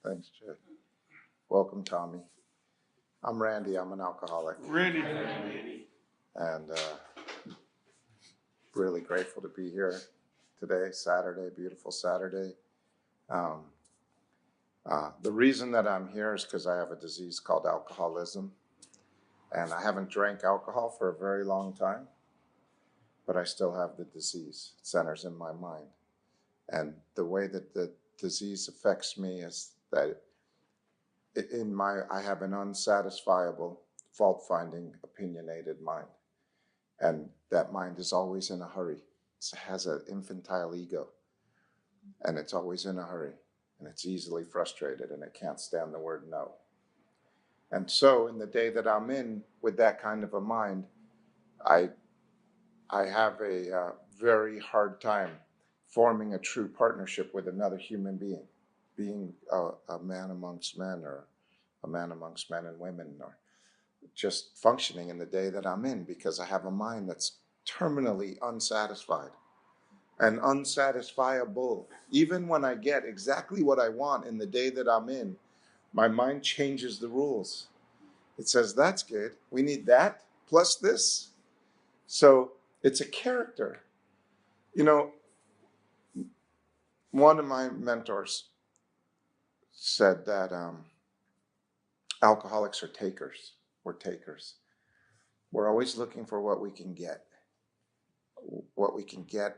Thanks, Jay. Welcome, Tommy. I'm Randy. I'm an alcoholic. Randy. And really grateful to be here today, Saturday, beautiful Saturday. The reason that I'm here is because I have a disease called alcoholism. And I haven't drank alcohol for a very long time, but I still have the disease. It centers in my mind. And the way that the disease affects me is that I have an unsatisfiable, fault-finding, opinionated mind. And that mind is always in a hurry. It has an infantile ego, and it's always in a hurry, and it's easily frustrated, and it can't stand the word no. And so in the day that I'm in with that kind of a mind, I have a very hard time forming a true partnership with another human being a man amongst men, or a man amongst men and women, or just functioning in the day that I'm in, because I have a mind that's terminally unsatisfied and unsatisfiable. Even when I get exactly what I want in the day that I'm in, my mind changes the rules. It says, that's good. We need that plus this. So it's a character. You know, one of my mentors said that alcoholics are takers. We're takers. We're always looking for what we can get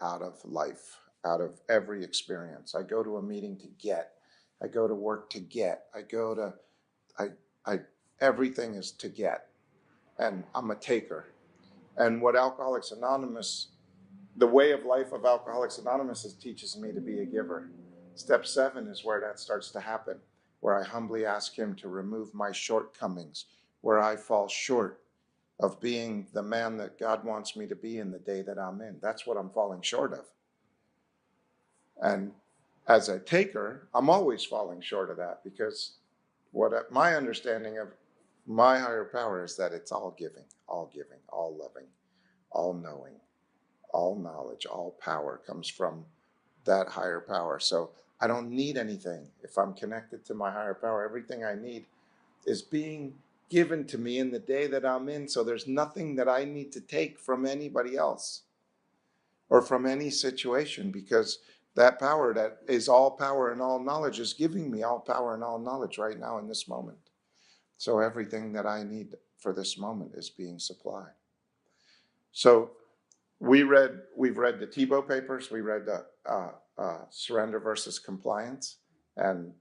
out of life, out of every experience. I go to a meeting to get. I go to work to get. Everything is to get. And I'm a taker. And what Alcoholics Anonymous, the way of life of Alcoholics Anonymous teaches me to be a giver. Step 7 is where that starts to happen, where I humbly ask him to remove my shortcomings, where I fall short of being the man that God wants me to be in the day that I'm in. That's what I'm falling short of. And as a taker, I'm always falling short of that, because my understanding of my higher power is that it's all giving, all loving, all knowing, all knowledge, all power comes from that higher power. So I don't need anything. If I'm connected to my higher power, everything I need is being given to me in the day that I'm in. So there's nothing that I need to take from anybody else or from any situation, because that power that is all power and all knowledge is giving me all power and all knowledge right now in this moment. So everything that I need for this moment is being supplied. So we've read the Tebow papers. We read the Surrender versus Compliance, and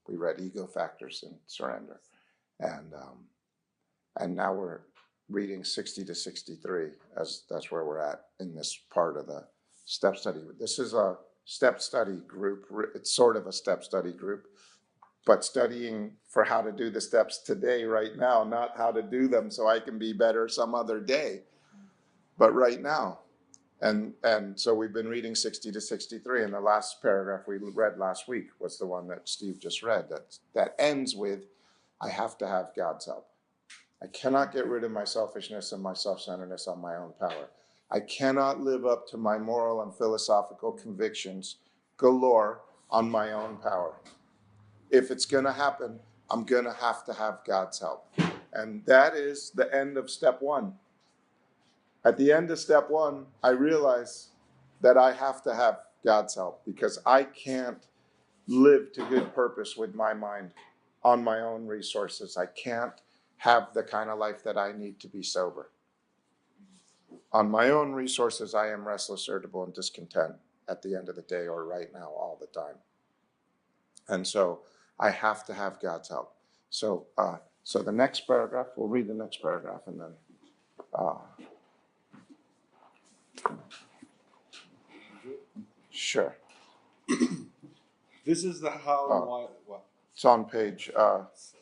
we read Ego Factors in Surrender, and now we're reading 60 to 63, as that's where we're at in this part of the step study. This is a step study group. It's sort of a step study group, but studying for how to do the steps today, right now, not how to do them so I can be better some other day, but right now. And so we've been reading 60 to 63, and the last paragraph we read last week was the one that Steve just read, that ends with, I have to have God's help. I cannot get rid of my selfishness and my self-centeredness on my own power. I cannot live up to my moral and philosophical convictions galore on my own power. If it's going to happen, I'm going to have God's help. And that is the end of step 1. At the end of step 1, I realize that I have to have God's help, because I can't live to good purpose with my mind on my own resources. I can't have the kind of life that I need to be sober. On my own resources, I am restless, irritable, and discontent at the end of the day, or right now, all the time. And so I have to have God's help. So the next paragraph, we'll read the next paragraph, and then sure. This is the how and why. What? It's on page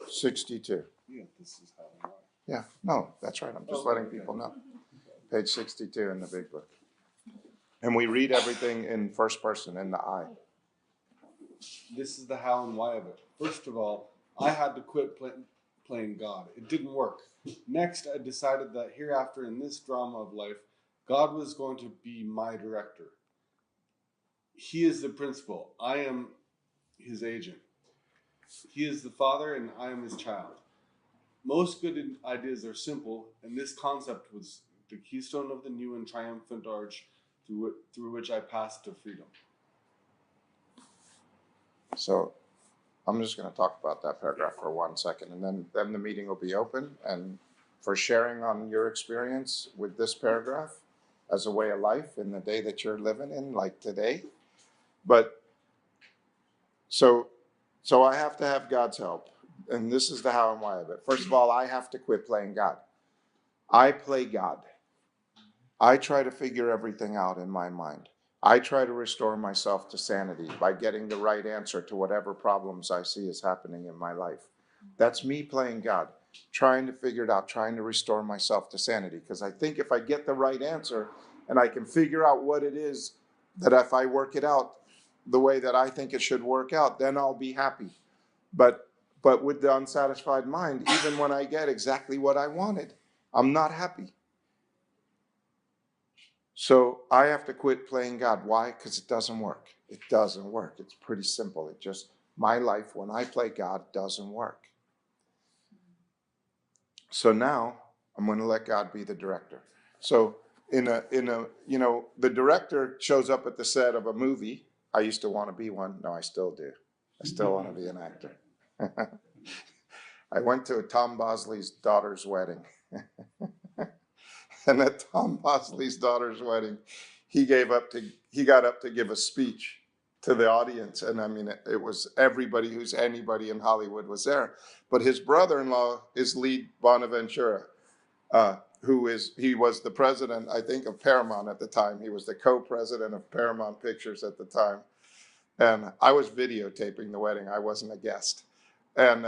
62. Yeah, this is how and why. Yeah, no, that's right. I'm just letting people know. Page 62 in the big book. And we read everything in first person, in the I. This is the how and why of it. First of all, I had to quit playing God. It didn't work. Next, I decided that hereafter in this drama of life, God was going to be my director. He is the principal. I am his agent. He is the Father, and I am his child. Most good ideas are simple, and this concept was the keystone of the new and triumphant arch through which I passed to freedom. So I'm just going to talk about that paragraph for 1 second, and then the meeting will be open and for sharing on your experience with this paragraph as a way of life in the day that you're living in, like today. But so I have to have God's help, and this is the how and why of it. First of all, I have to quit playing God. I play God. I try to figure everything out in my mind. I try to restore myself to sanity by getting the right answer to whatever problems I see is happening in my life. That's me playing God, trying to figure it out, trying to restore myself to sanity. Because I think if I get the right answer and I can figure out what it is, that if I work it out the way that I think it should work out, then I'll be happy. But with the unsatisfied mind, even when I get exactly what I wanted, I'm not happy. So I have to quit playing God. Why? Because it doesn't work. It doesn't work. It's pretty simple. It just, my life when I play God doesn't work. So now I'm going to let God be the director. So the director shows up at the set of a movie. I used to want to be one. No, I still do. I still want to be an actor. I went to Tom Bosley's daughter's wedding. And at Tom Bosley's daughter's wedding, he got up to give a speech to the audience. And I mean, it was everybody who's anybody in Hollywood was there. But his brother-in-law is Lee Bonaventura, he was the president, I think, of Paramount at the time. He was the co-president of Paramount Pictures at the time. And I was videotaping the wedding. I wasn't a guest. And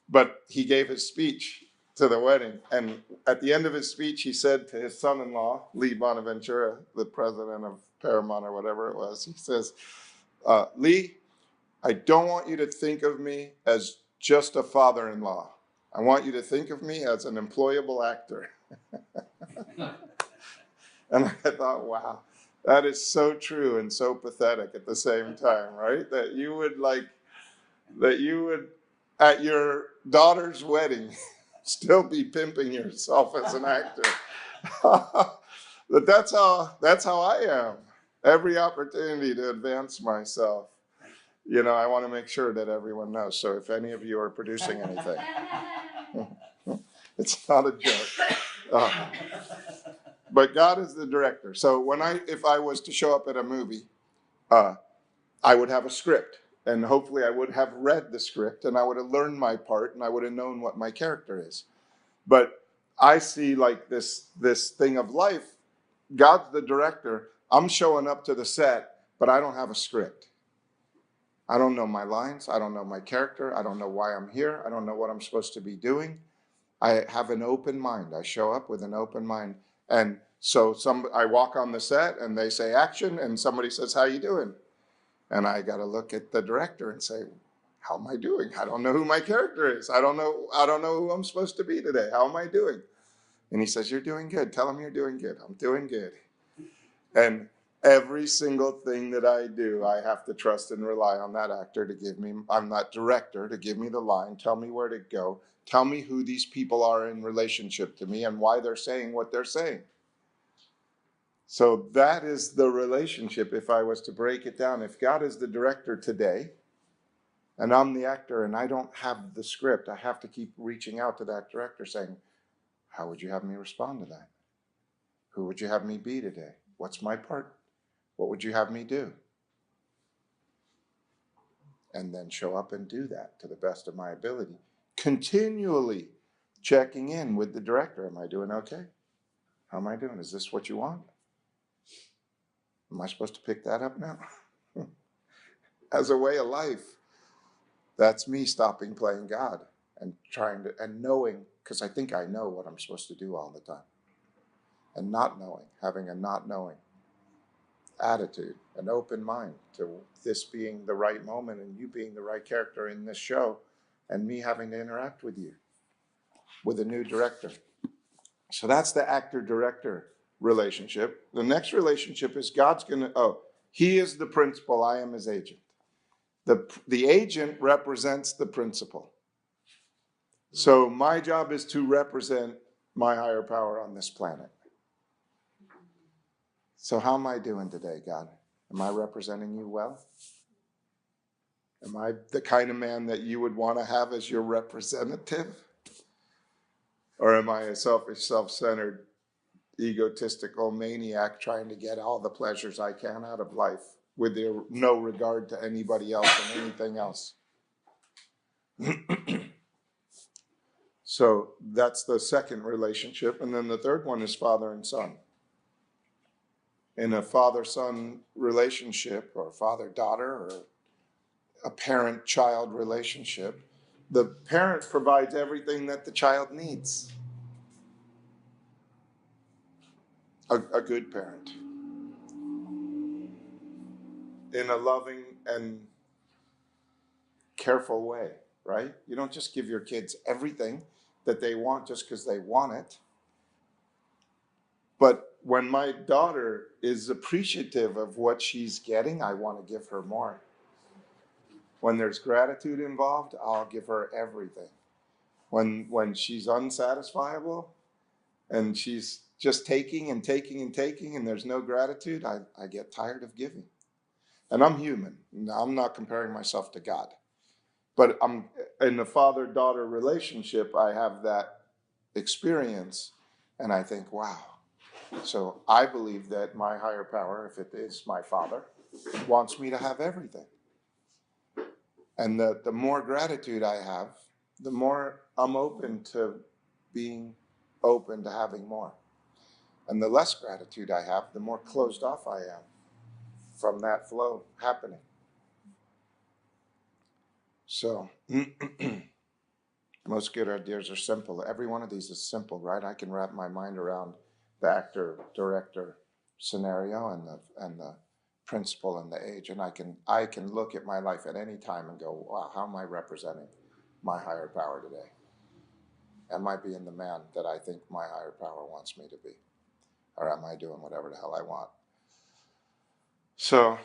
but he gave his speech to the wedding. And at the end of his speech, he said to his son-in-law, Lee Bonaventura, the president of Paramount or whatever it was, he says, Lee, I don't want you to think of me as just a father-in-law. I want you to think of me as an employable actor. And I thought, wow, that is so true and so pathetic at the same time, right? That you would, at your daughter's wedding, still be pimping yourself as an actor. But that's how I am. Every opportunity to advance myself, I want to make sure that everyone knows. So if any of you are producing anything, it's not a joke. But God is the director. So if I was to show up at a movie, I would have a script. And hopefully I would have read the script and I would have learned my part and I would have known what my character is. But I see like this thing of life. God's the director. I'm showing up to the set, but I don't have a script. I don't know my lines. I don't know my character. I don't know why I'm here. I don't know what I'm supposed to be doing. I have an open mind. I show up with an open mind. And so I walk on the set and they say action and somebody says, how you doing? And I got to look at the director and say, how am I doing? I don't know who my character is. I don't know who I'm supposed to be today. How am I doing? And he says, you're doing good. Tell him you're doing good. I'm doing good. And every single thing that I do, I have to trust and rely on that actor to give me, I'm that director, to give me the line, tell me where to go, tell me who these people are in relationship to me and why they're saying what they're saying. So that is the relationship if I was to break it down. If God is the director today and I'm the actor and I don't have the script, I have to keep reaching out to that director saying, how would you have me respond to that? Who would you have me be today? What's my part? What would you have me do? And then show up and do that to the best of my ability. Continually checking in with the director. Am I doing okay? How am I doing? Is this what you want? Am I supposed to pick that up now? As a way of life, that's me stopping playing God and knowing, because I think I know what I'm supposed to do all the time. And not knowing, having a not knowing attitude, an open mind to this being the right moment and you being the right character in this show and me having to interact with you, with a new director. So that's the actor-director relationship. The next relationship is he is the principal, I am his agent. The agent represents the principal. So my job is to represent my higher power on this planet. So how am I doing today, God? Am I representing you well? Am I the kind of man that you would want to have as your representative? Or am I a selfish, self-centered, egotistical maniac trying to get all the pleasures I can out of life with no regard to anybody else and anything else? So that's the second relationship. And then the third one is father and son. In a father-son relationship, or father-daughter, or a parent-child relationship, the parent provides everything that the child needs. A good parent. In a loving and careful way, right? You don't just give your kids everything that they want just because they want it. But when my daughter is appreciative of what she's getting, I want to give her more. When there's gratitude involved, I'll give her everything. When she's unsatisfiable and she's just taking and taking and taking and there's no gratitude, I get tired of giving. And I'm human. I'm not comparing myself to God. But I'm in the father-daughter relationship, I have that experience and I think, wow. So I believe that my higher power, if it is my father, wants me to have everything. And the more gratitude I have, the more I'm open to being open to having more. And the less gratitude I have, the more closed off I am from that flow happening. So most good ideas are simple. Every one of these is simple, right? I can wrap my mind around the actor-director scenario and the principle and the age, and I can look at my life at any time and go, wow, how am I representing my higher power today? Am I being the man that I think my higher power wants me to be? Or am I doing whatever the hell I want? So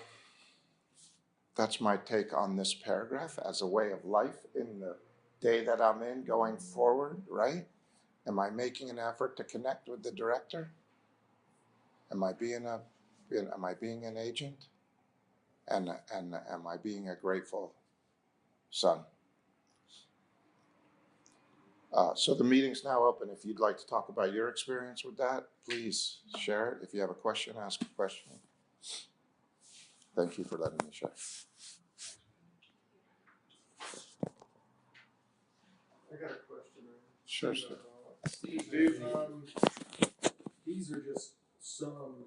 that's my take on this paragraph as a way of life in the day that I'm in going forward, right? Am I making an effort to connect with the director? Am I being an agent? And am I being a grateful son? So the meeting's now open. If you'd like to talk about your experience with that, please share it. If you have a question, ask a question. Thank you for letting me share. I got a question. Sure, sir. Steve, these are just some